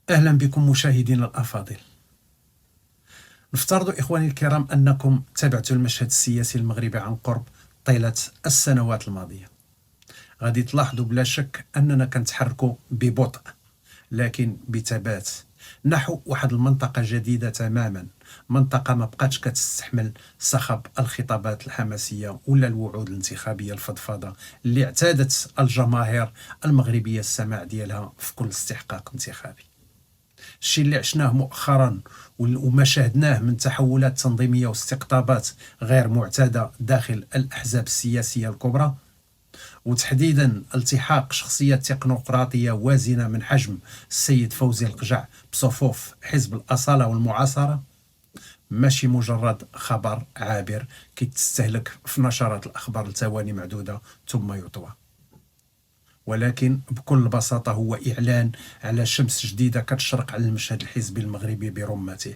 أهلا بكم مشاهدينا الأفاضل. نفترض إخواني الكرام أنكم تابعتوا المشهد السياسي المغربي عن قرب طيلة السنوات الماضية. غادي تلاحظوا بلا شك أننا كنتحركوا ببطء لكن بثبات نحو واحد المنطقة جديدة تماما، منطقة ما بقاتش كتستحمل صخب الخطابات الحماسية ولا الوعود الانتخابية الفضفاضة اللي اعتادت الجماهير المغربية السماع ديالها في كل استحقاق انتخابي. الشيء اللي عشناه مؤخرا وما شاهدناه من تحولات تنظيمية واستقطابات غير معتادة داخل الأحزاب السياسية الكبرى، وتحديدا التحاق شخصيات تكنوقراطية وازنة من حجم السيد فوزي القجع بصفوف حزب الأصالة والمعاصرة، ماشي مجرد خبر عابر كيتستهلك في نشرات الأخبار لثواني معدودة ثم يطوى، ولكن بكل بساطة هو إعلان على شمس جديدة كتشرق على المشهد الحزبي المغربي برمته.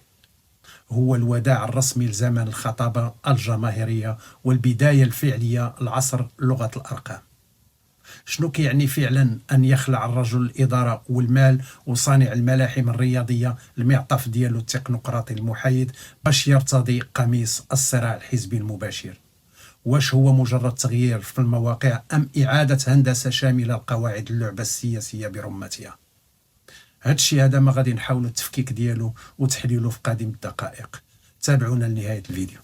هو الوداع الرسمي لزمن الخطابة الجماهيرية والبداية الفعلية لعصر لغة الأرقام. شنو كيعني فعلا أن يخلع الرجل الإدارة والمال وصانع الملاحم الرياضية المعطف ديالو التكنوقراطي المحايد باش يرتضي قميص الصراع الحزبي المباشر؟ واش هو مجرد تغيير في المواقع أم إعادة هندسة شاملة لقواعد اللعبة السياسية برمتها؟ هادشي هذا ما غادي نحاولوا التفكيك ديالو وتحليله في قادم الدقائق. تابعونا لنهاية الفيديو.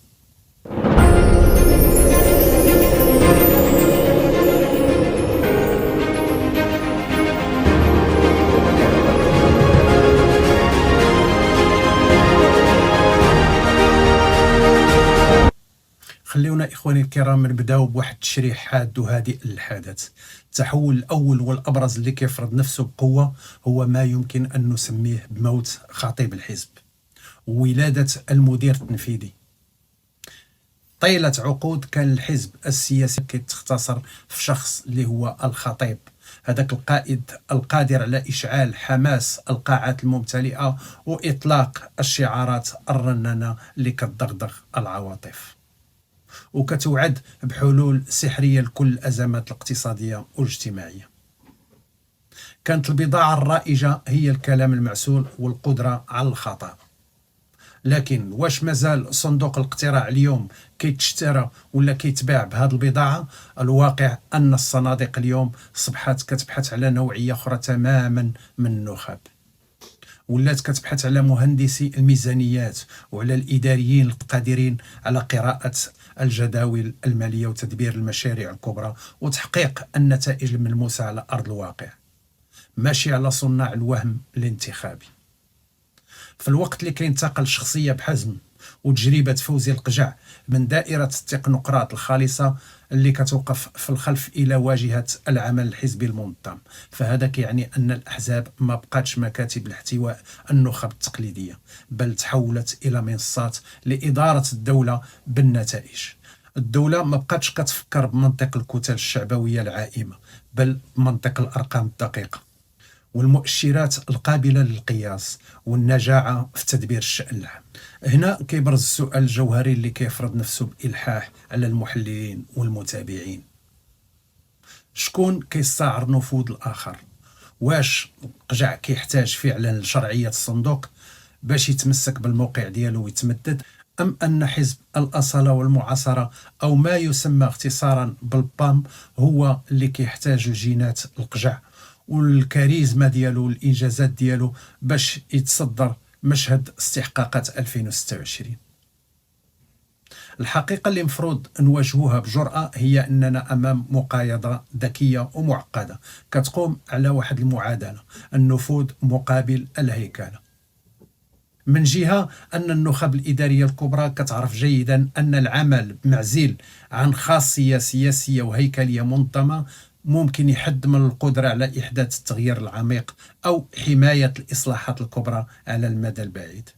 خليونا إخواني الكرام نبداو بواحد التشريح حاد وهادئ للحدث. التحول الأول والأبرز اللي كيفرض نفسه بقوة هو ما يمكن أن نسميه بموت خطيب الحزب وولادة المدير التنفيذي. طيلة عقود كان الحزب السياسي كيتختصر في شخص اللي هو الخطيب، هذاك القائد القادر على إشعال حماس القاعات الممتلئة وإطلاق الشعارات الرنانة اللي كتدغدغ العواطف وكتوعد بحلول سحرية لكل الأزمات الاقتصادية والاجتماعية. كانت البضاعة الرائجة هي الكلام المعسول والقدرة على الخطأ. لكن واش مازال صندوق الاقتراع اليوم كيتشترى ولا كيتباع بهذه البضاعة؟ الواقع أن الصناديق اليوم صبحت كتبحث على نوعية أخرى تماما من النخب، ولات كتبحث على مهندسي الميزانيات وعلى الإداريين القادرين على قراءة الجداول المالية وتدبير المشاريع الكبرى وتحقيق النتائج الملموسة على أرض الواقع، ماشي على صناع الوهم الانتخابي. في الوقت اللي كينتقل شخصية بحزم وتجربة فوزي القجع من دائرة التكنوقراط الخالصة اللي كتوقف في الخلف إلى واجهة العمل الحزبي المنظم، فهذا كيعني أن الأحزاب ما بقاتش مكاتب لاحتواء النخب التقليدية، بل تحولت إلى منصات لإدارة الدولة بالنتائج. الدولة ما بقاتش كتفكر بمنطق الكتل الشعبوية العائمة، بل بمنطق الأرقام الدقيقة والمؤشرات القابلة للقياس والنجاعة في تدبير الشأن العام. هنا كيبرز السؤال الجوهري اللي كيفرض نفسه بإلحاح على المحللين والمتابعين: شكون كيستعر نفوذ الآخر؟ واش القجع كيحتاج فعلا لشرعية الصندوق باش يتمسك بالموقع ديالو ويتمدد، أم أن حزب الأصالة والمعاصرة أو ما يسمى اختصارا بالبام هو اللي كيحتاج جينات القجع والكاريزما ديالو والإنجازات ديالو باش يتصدر مشهد استحقاقات 2026؟ الحقيقة اللي مفروض نواجهوها بجرأة هي أننا أمام مقايضة ذكية ومعقدة كتقوم على واحد المعادلة: النفوذ مقابل الهيكلة. من جهة أن النخب الإدارية الكبرى كتعرف جيدا أن العمل بمعزل عن خاصية سياسية وهيكلية منظمة ممكن يحد من القدرة على إحداث التغيير العميق أو حماية الإصلاحات الكبرى على المدى البعيد.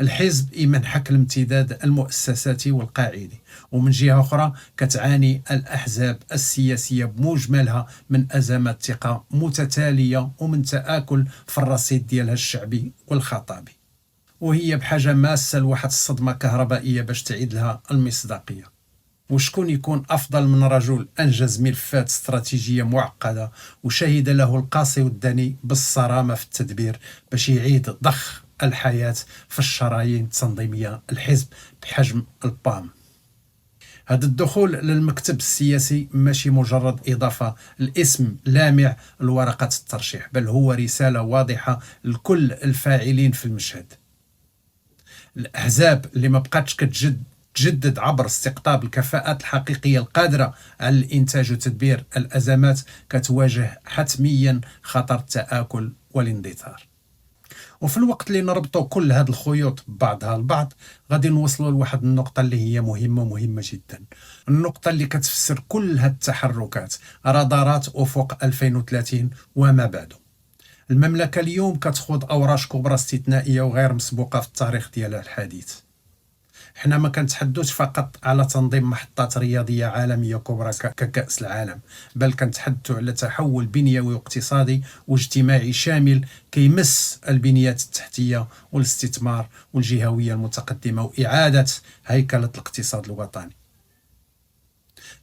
الحزب يمنحك الامتداد المؤسساتي والقاعدي، ومن جهة أخرى كتعاني الأحزاب السياسية بمجملها من أزمات ثقة متتالية ومن تآكل في الرصيد ديالها الشعبي والخطابي، وهي بحاجة ماسة لواحد الصدمة كهربائية باش تعيد لها المصداقية. وشكون يكون أفضل من رجل أنجز ملفات استراتيجية معقدة وشهد له القاصي والداني بالصرامة في التدبير باش يعيد ضخ الحياة في الشرايين التنظيمية الحزب بحجم البام. هذا الدخول للمكتب السياسي ماشي مجرد إضافة الاسم لامع لورقة الترشيح، بل هو رسالة واضحة لكل الفاعلين في المشهد. الأحزاب اللي ما بقاتش تجدد عبر استقطاب الكفاءات الحقيقية القادرة على الإنتاج وتدبير الأزمات كتواجه حتميا خطر التآكل والاندثار. وفي الوقت اللي نربطوا كل هذه الخيوط ببعضها البعض غادي نوصلوا لواحد النقطة اللي هي مهمة جدا، النقطة اللي كتفسر كل هذه التحركات، رادارات أفق 2030 وما بعده. المملكة اليوم كتخوض أوراش كبرى استثنائية وغير مسبوقة في التاريخ ديالها الحديث. حنا ما كنتحدثش فقط على تنظيم محطات رياضية عالمية كبرى ككأس العالم، بل كنتحدث على تحول بنيوي واقتصادي واجتماعي شامل كيمس البنيات التحتية والاستثمار والجهوية المتقدمة وإعادة هيكلة الاقتصاد الوطني.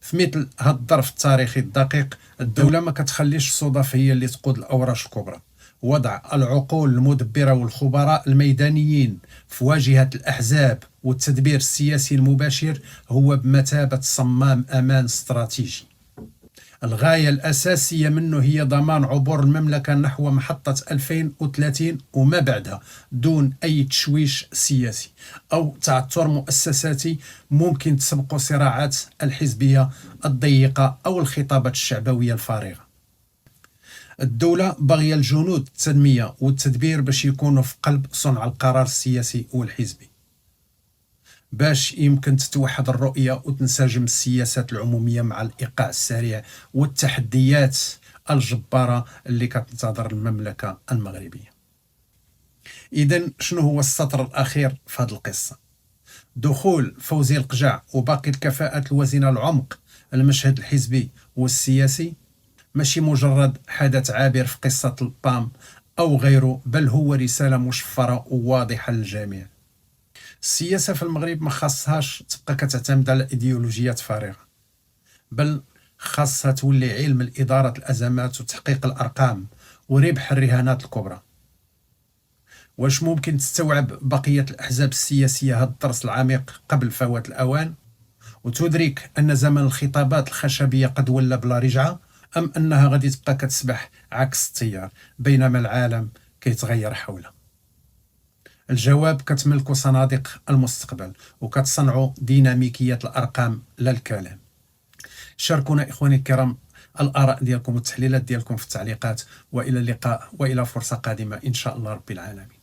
في مثل هذا الظرف التاريخي الدقيق، الدولة ما كتخليش الصدف هي اللي تقود الأوراش الكبرى. وضع العقول المدبرة والخبراء الميدانيين في واجهة الأحزاب والتدبير السياسي المباشر هو بمثابة صمام أمان استراتيجي. الغاية الأساسية منه هي ضمان عبور المملكة نحو محطة 2030 وما بعدها دون أي تشويش سياسي أو تعثر مؤسساتي ممكن تسبق صراعات الحزبية الضيقة أو الخطابات الشعبوية الفارغة. الدولة باغية الجنود التنمية والتدبير باش يكونوا في قلب صنع القرار السياسي والحزبي، باش يمكن تتوحد الرؤية وتنسجم السياسات العمومية مع الإيقاع السريع والتحديات الجبارة اللي كتنتظر المملكة المغربية. إذن شنو هو السطر الأخير في هذه القصة؟ دخول فوزي القجع وباقي الكفاءات الوازنة العمق المشهد الحزبي والسياسي ماشي مجرد حدث عابر في قصة البام أو غيره، بل هو رسالة مشفرة وواضحة للجميع. السياسة في المغرب ما خاصهاش تبقى كتعتمد على إيديولوجيات فارغة، بل خاصها تولي علم الإدارة الأزمات وتحقيق الأرقام وربح الرهانات الكبرى. واش ممكن تستوعب بقية الأحزاب السياسية هذا الدرس العميق قبل فوات الأوان وتدرك أن زمن الخطابات الخشبية قد ولا بلا رجعة، أم أنها غادي تبقى كتسبح عكس التيار بينما العالم كيتغير حولها؟ الجواب كتملكوا صناديق المستقبل وكتصنعوا ديناميكية الأرقام لا الكلام. شاركونا إخواني الكرام الآراء ديالكم والتحليلات ديالكم في التعليقات، وإلى اللقاء وإلى فرصة قادمة إن شاء الله رب العالمين.